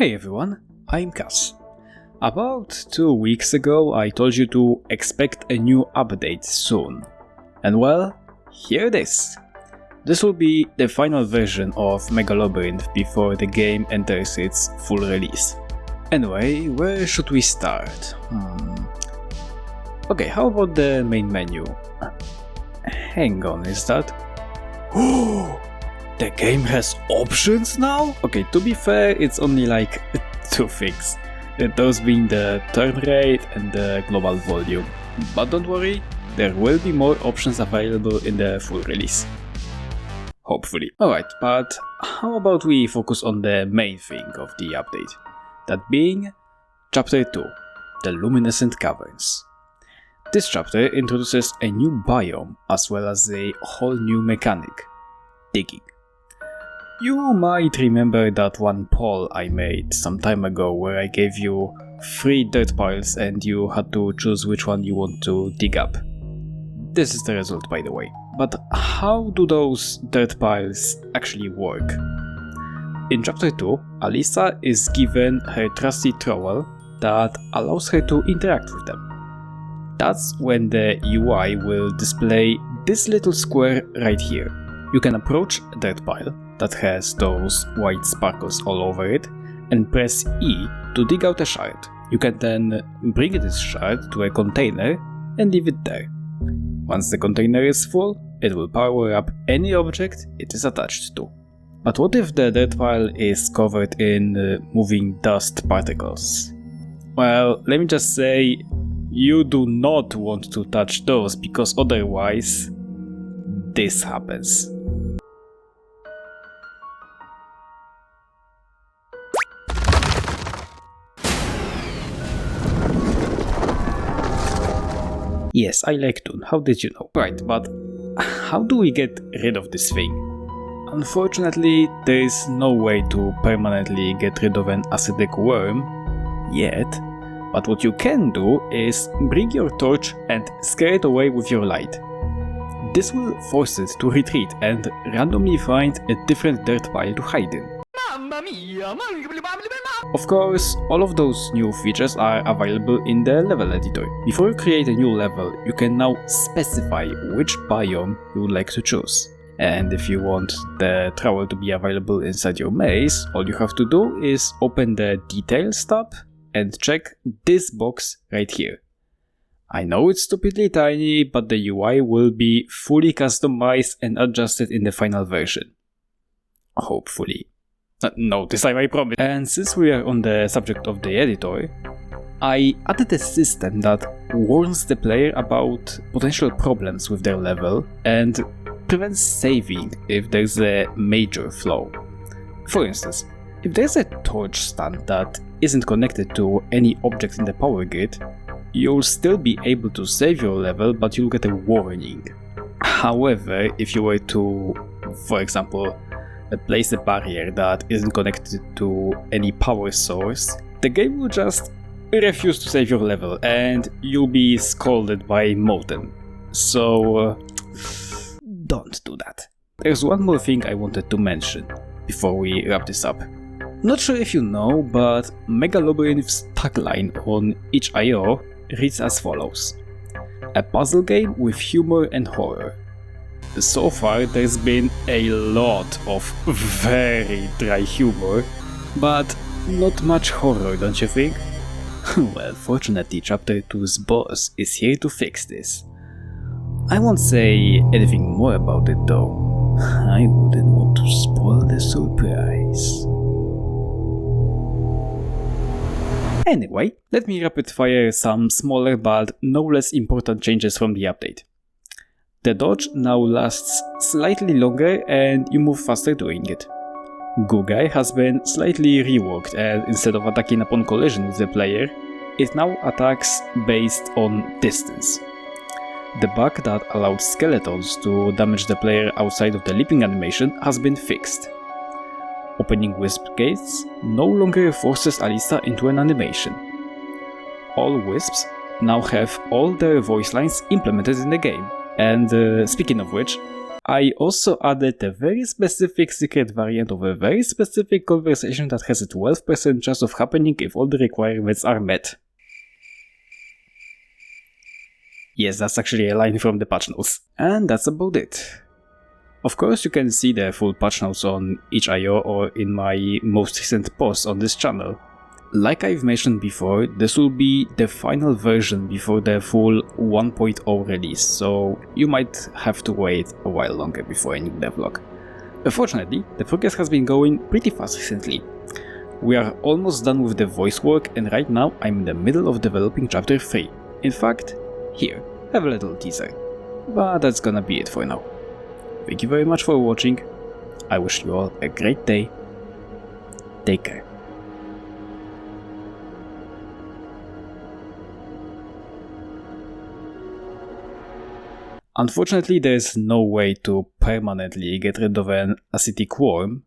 Hey everyone, I'm Cass. About 2 weeks ago I told you to expect a new update soon. And well, here it is. This will be the final version of Megalobyrinth before the game enters its full release. Anyway, where should we start? Okay, how about the main menu? Hang on, is that... Oh! The game has options now? Okay, to be fair, it's only like 2 things. Those being the turn rate and the global volume. But don't worry, there will be more options available in the full release. Hopefully. Alright, but how about we focus on the main thing of the update? That being Chapter 2, the Luminescent Caverns. This chapter introduces a new biome as well as a whole new mechanic, digging. You might remember that one poll I made some time ago where I gave you 3 dirt piles and you had to choose which one you want to dig up. This is the result, by the way. But how do those dirt piles actually work? In Chapter 2, Alisa is given her trusty trowel that allows her to interact with them. That's when the UI will display this little square right here. You can approach a dirt pile that has those white sparkles all over it and press E to dig out a shard. You can then bring this shard to a container and leave it there. Once the container is full, it will power up any object it is attached to. But what if the dirt pile is covered in moving dust particles? Well, let me just say, you do not want to touch those because otherwise this happens. Yes, I like Toon, how did you know? Right, but how do we get rid of this thing? Unfortunately, there is no way to permanently get rid of an acidic worm yet, but what you can do is bring your torch and scare it away with your light. This will force it to retreat and randomly find a different dirt pile to hide in. Of course, all of those new features are available in the level editor. Before you create a new level, you can now specify which biome you would like to choose. And if you want the trowel to be available inside your maze, all you have to do is open the Details tab and check this box right here. I know it's stupidly tiny, but the UI will be fully customized and adjusted in the final version. Hopefully. No, this time I promise. And since we are on the subject of the editor, I added a system that warns the player about potential problems with their level and prevents saving if there's a major flaw. For instance, if there's a torch stand that isn't connected to any object in the power grid, you'll still be able to save your level, but you'll get a warning. However, if you were to, for example, place a barrier that isn't connected to any power source, the game will just refuse to save your level and you'll be scolded by Moten. So, don't do that. There's one more thing I wanted to mention before we wrap this up. Not sure if you know, but Megalobyrinth's tagline on each IO reads as follows: a puzzle game with humor and horror. So far, there's been a lot of very dry humor, but not much horror, don't you think? Well, fortunately, Chapter 2's boss is here to fix this. I won't say anything more about it though. I wouldn't want to spoil the surprise. Anyway, let me rapid fire some smaller but no less important changes from the update. The dodge now lasts slightly longer and you move faster doing it. Gugai has been slightly reworked and instead of attacking upon collision with the player, it now attacks based on distance. The bug that allowed skeletons to damage the player outside of the leaping animation has been fixed. Opening wisp gates no longer forces Alisa into an animation. All wisps now have all their voice lines implemented in the game. And speaking of which, I also added a very specific secret variant of a very specific conversation that has a 12% chance of happening if all the requirements are met. Yes, that's actually a line from the patch notes. And that's about it. Of course, you can see the full patch notes on itch.io or in my most recent post on this channel. Like I've mentioned before, this will be the final version before the full 1.0 release, so you might have to wait a while longer before a new devlog. Unfortunately, the progress has been going pretty fast recently. We are almost done with the voice work, and right now I'm in the middle of developing chapter 3. In fact, here, have a little teaser. But that's gonna be it for now. Thank you very much for watching. I wish you all a great day. Take care. Unfortunately, there is no way to permanently get rid of an acidic worm.